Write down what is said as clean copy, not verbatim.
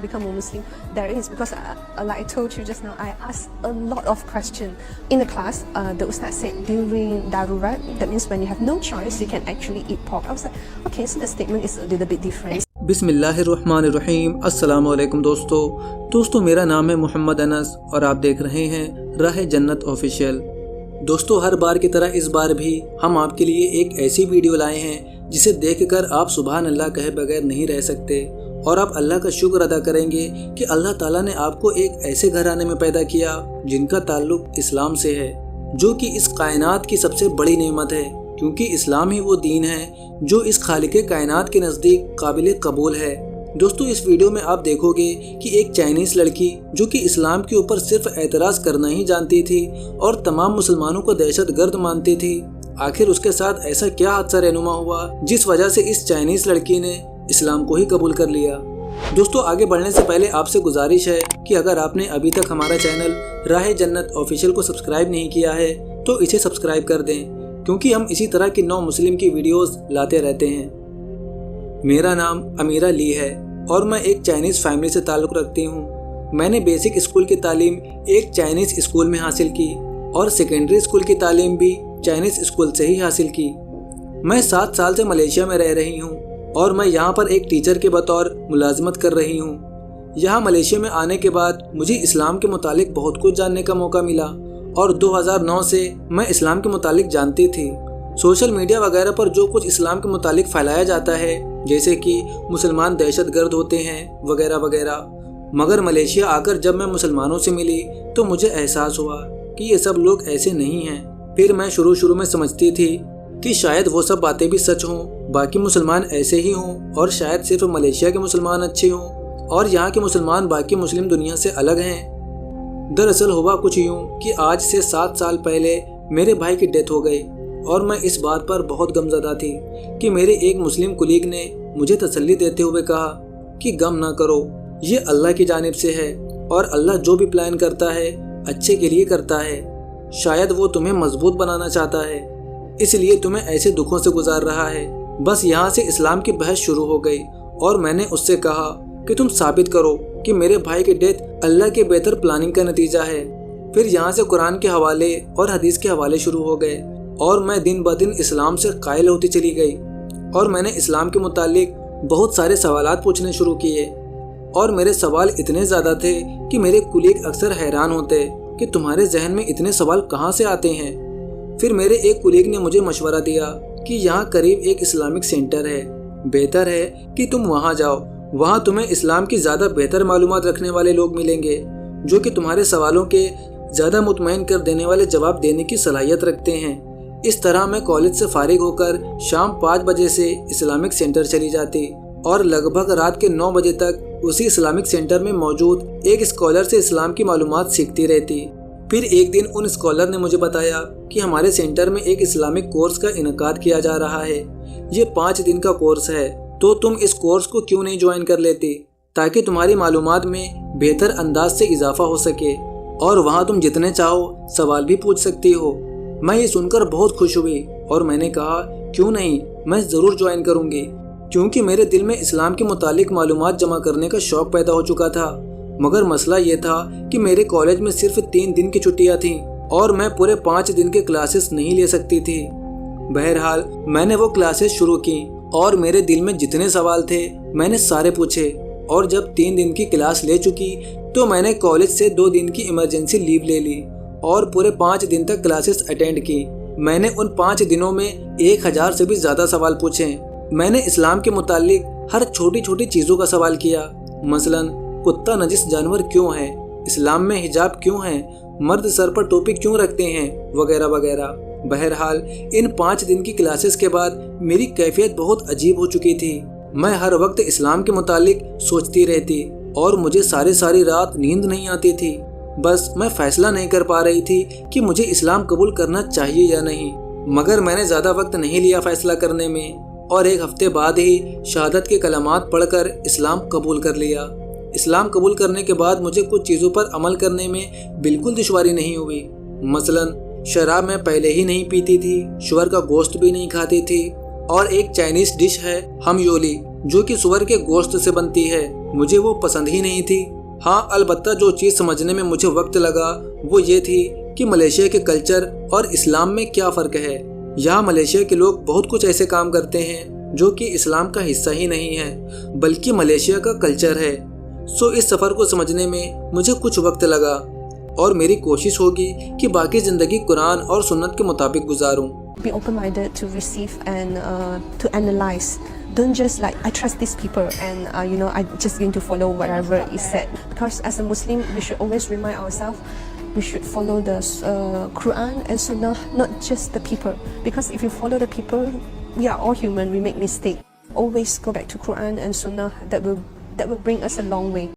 become a Muslim, there is, because like I told you just now, I asked a lot of questions in the class. The Ustaz said during Darurat, that means when you have no choice, you can actually eat pork. I was like, okay, so the statement is a little bit different. बिस्मिल्लाहिर्रहमानिर्रहीम। अस्सलाम वालेकुम दोस्तों, मेरा नाम है मोहम्मद अनस और आप देख रहे हैं राह जन्नत ऑफिशियल। दोस्तों, हर बार की तरह इस बार भी हम आपके लिए एक ऐसी वीडियो लाए हैं जिसे देखकर आप सुभान अल्लाह कहे बगैर नहीं रह सकते और आप अल्लाह का शुक्र अदा करेंगे कि अल्लाह ताला ने आपको एक ऐसे घराने में पैदा किया जिनका ताल्लुक इस्लाम से है, जो कि इस कायनात की सबसे बड़ी नेमत है, क्योंकि इस्लाम ही वो दीन है जो इस खालिके कायनात के नज़दीक काबिल कबूल है। दोस्तों, इस वीडियो में आप देखोगे कि एक चाइनीज़ लड़की जो कि इस्लाम के ऊपर सिर्फ एतराज़ करना ही जानती थी और तमाम मुसलमानों को दहशतगर्द मानती थी, आखिर उसके साथ ऐसा क्या हादसा रहनुमा हुआ जिस वजह से इस चाइनीज़ लड़की ने इस्लाम को ही कबूल कर लिया। दोस्तों, आगे बढ़ने से पहले आपसे गुजारिश है कि अगर आपने अभी तक हमारा चैनल राह जन्नत ऑफिशियल को सब्सक्राइब नहीं किया है तो इसे सब्सक्राइब कर दें, क्योंकि हम इसी तरह की नौ मुस्लिम की वीडियोस लाते रहते हैं। मेरा नाम अमीरा ली है और मैं एक चाइनीज़ फैमिली से ताल्लुक़ रखती हूँ। मैंने बेसिक स्कूल की तालीम एक चाइनीज़ स्कूल में हासिल की और सेकेंडरी स्कूल की तालीम भी चाइनीज़ स्कूल से ही हासिल की। मैं 7 साल से मलेशिया में रह रही हूँ और मैं यहाँ पर एक टीचर के बतौर मुलाजमत कर रही हूँ। यहाँ मलेशिया में आने के बाद मुझे इस्लाम के मुतालिक बहुत कुछ जानने का मौका मिला और 2009 से मैं इस्लाम के मुतालिक जानती थी। सोशल मीडिया वगैरह पर जो कुछ इस्लाम के मुतालिक फैलाया जाता है, जैसे कि मुसलमान दहशतगर्द होते हैं वगैरह वगैरह, मगर मलेशिया आकर जब मैं मुसलमानों से मिली तो मुझे एहसास हुआ कि ये सब लोग ऐसे नहीं हैं। फिर मैं शुरू में समझती थी कि शायद वो सब बातें भी सच हों, बाकी मुसलमान ऐसे ही हों और शायद सिर्फ मलेशिया के मुसलमान अच्छे हों और यहाँ के मुसलमान बाकी मुस्लिम दुनिया से अलग हैं। दरअसल हुआ कुछ यूँ कि आज से 7 साल पहले मेरे भाई की डेथ हो गई और मैं इस बात पर बहुत गमज़दा थी कि मेरे एक मुस्लिम कुलीग ने मुझे तसल्ली देते हुए कहा कि गम ना करो, ये अल्लाह की जानिब से है और अल्लाह जो भी प्लान करता है अच्छे के लिए करता है। शायद वो तुम्हें मजबूत बनाना चाहता है, इसलिए तुम्हें ऐसे दुखों से गुजार रहा है। बस यहाँ से इस्लाम की बहस शुरू हो गई और मैंने उससे कहा कि तुम साबित करो कि मेरे भाई की डेथ अल्लाह के बेहतर प्लानिंग का नतीजा है। फिर यहाँ से कुरान के हवाले और हदीस के हवाले शुरू हो गए और मैं दिन ब दिन इस्लाम से कायल होती चली गई और मैंने इस्लाम के मुतालिक बहुत सारे सवालात पूछने शुरू किए और मेरे सवाल इतने ज़्यादा थे कि मेरे कुलीग अक्सर हैरान होते कि तुम्हारे जहन में इतने सवाल कहाँ से आते हैं। फिर मेरे एक कुलीग ने मुझे मशवरा दिया कि यहाँ करीब एक इस्लामिक सेंटर है, बेहतर है कि तुम वहाँ जाओ, वहाँ तुम्हें इस्लाम की ज़्यादा बेहतर मालूमात रखने वाले लोग मिलेंगे जो कि तुम्हारे सवालों के ज़्यादा मुतमईन कर देने वाले जवाब देने की सलाहियत रखते हैं। इस तरह मैं कॉलेज से फारिग होकर शाम 5 बजे से इस्लामिक सेंटर चली जाती और लगभग रात के 9 बजे तक उसी इस्लामिक सेंटर में मौजूद एक स्कॉलर से इस्लाम की मालूमात सीखती रहती। फिर एक दिन उन स्कॉलर ने मुझे बताया कि हमारे सेंटर में एक इस्लामिक कोर्स का इनकाद किया जा रहा है। ये 5 दिन का कोर्स है, तो तुम इस कोर्स को क्यों नहीं ज्वाइन कर लेती ताकि तुम्हारी मालूमात में बेहतर अंदाज से इजाफा हो सके और वहाँ तुम जितने चाहो सवाल भी पूछ सकती हो। मैं ये सुनकर बहुत खुश हुई और मैंने कहा क्यों नहीं, मैं ज़रूर ज्वाइन करूँगी, क्योंकि मेरे दिल में इस्लाम के मुतालिक मालूमात जमा करने का शौक़ पैदा हो चुका था। मगर मसला ये था कि मेरे कॉलेज में सिर्फ 3 दिन की छुट्टियाँ थीं और मैं पूरे 5 दिन के क्लासेस नहीं ले सकती थी। बहरहाल मैंने वो क्लासेस शुरू की और मेरे दिल में जितने सवाल थे मैंने सारे पूछे और जब 3 दिन की क्लास ले चुकी तो मैंने कॉलेज से 2 दिन की इमरजेंसी लीव ले ली और पूरे 5 दिन तक क्लासेस अटेंड की। मैंने उन 5 दिनों में 1000 से भी ज़्यादा सवाल पूछे। मैंने इस्लाम के मुतालिक हर छोटी छोटी चीज़ों का सवाल किया, मसलन कुत्ता नजिस जानवर क्यों है, इस्लाम में हिजाब क्यों है, मर्द सर पर टोपी क्यों रखते हैं, वगैरह वगैरह। बहरहाल इन 5 दिन की क्लासेस के बाद मेरी कैफियत बहुत अजीब हो चुकी थी। मैं हर वक्त इस्लाम के मुतालिक सोचती रहती और मुझे सारी रात नींद नहीं आती थी। बस मैं फैसला नहीं कर पा रही थी कि मुझे इस्लाम कबूल करना चाहिए या नहीं। मगर मैंने ज़्यादा वक्त नहीं लिया फैसला करने में और 1 हफ्ते बाद ही शहादत के कलमात पढ़कर इस्लाम कबूल कर लिया। इस्लाम कबूल करने के बाद मुझे कुछ चीज़ों पर अमल करने में बिल्कुल दुश्वारी नहीं हुई। मसलन शराब मैं पहले ही नहीं पीती थी, शुअर का गोश्त भी नहीं खाती थी और एक चाइनीज़ डिश है हम योली जो कि सुअर के गोश्त से बनती है, مجھے وہ پسند ہی نہیں تھی. ہاں البتہ جو چیز سمجھنے میں مجھے وقت لگا وہ یہ تھی کہ ملیشیا کے کلچر اور اسلام میں کیا فرق ہے. یہاں ملیشیا کے لوگ بہت کچھ ایسے کام کرتے ہیں جو کہ اسلام کا حصہ ہی نہیں ہے بلکہ ملیشیا کا کلچر ہے. سو اس سفر کو سمجھنے میں مجھے کچھ وقت لگا اور میری کوشش ہوگی کہ باقی زندگی قرآن اور سنت کے مطابق گزاروں. Be open-minded to receive and to analyze. Don't just like, I trust these people and I'm just going to follow whatever is said. Because as a Muslim, we should always remind ourselves, we should follow the Quran and Sunnah, not just the people. Because if you follow the people, we are all human, we make mistakes. Always go back to Quran and Sunnah, that will bring us a long way.